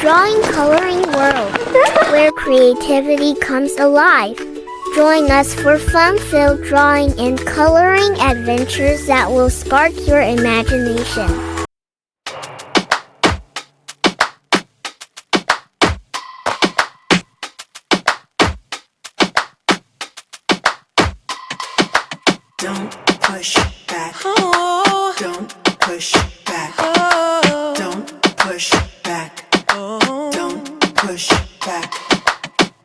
drawing coloring world, where creativity comes alive. Join us for fun-filled drawing and coloring adventures that will spark your imagination. Don't push back. Oh. Don't push back. Oh. Don't push back. Oh. Don't push back.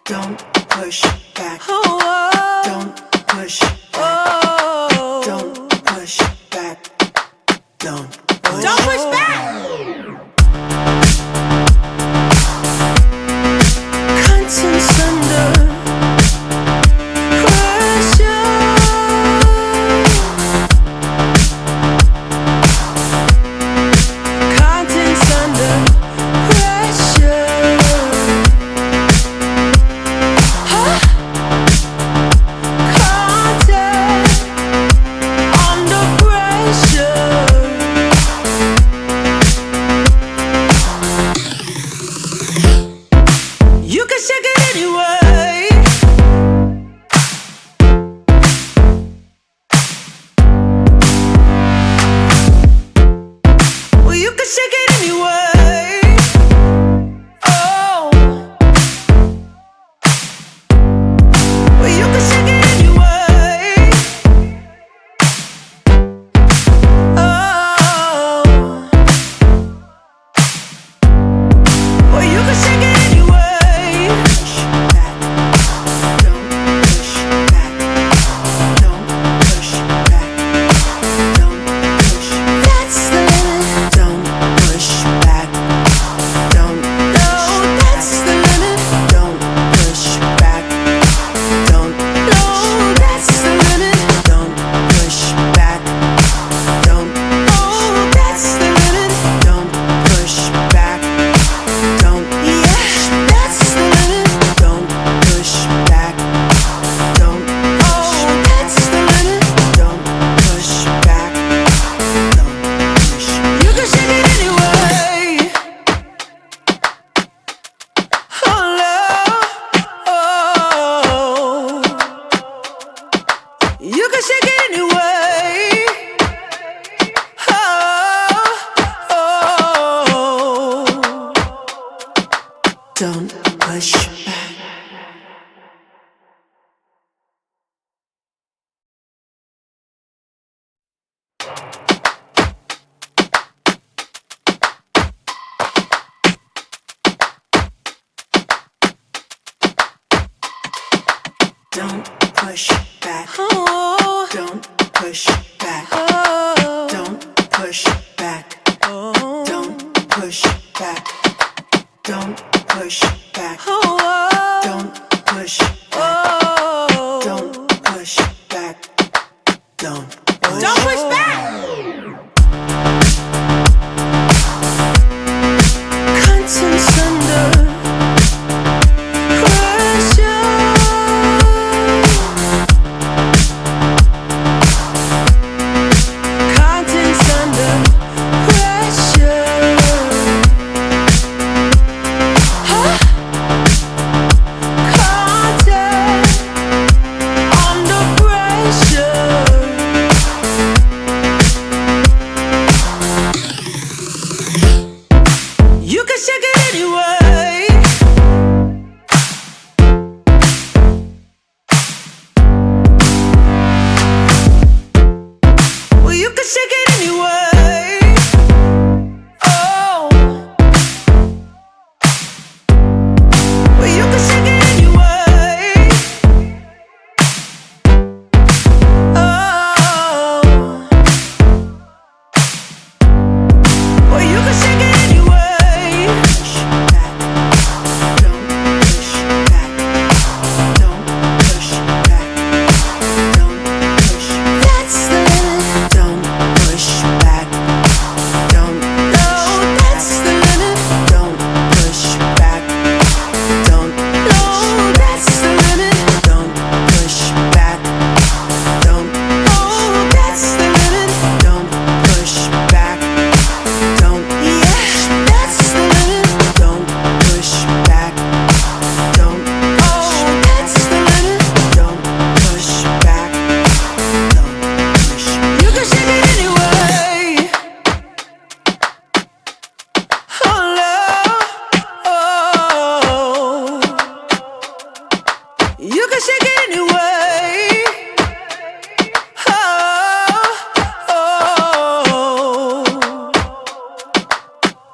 Don't push back. Oh. Don't push back. Oh. Don't push back. Don't push back. Contents under don't push back. Don't push back. Oh. Don't push back. Oh. Don't push back. Oh. Don't push back. Don't push back. Oh.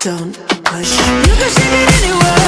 Don't push. You can shake it anywhere.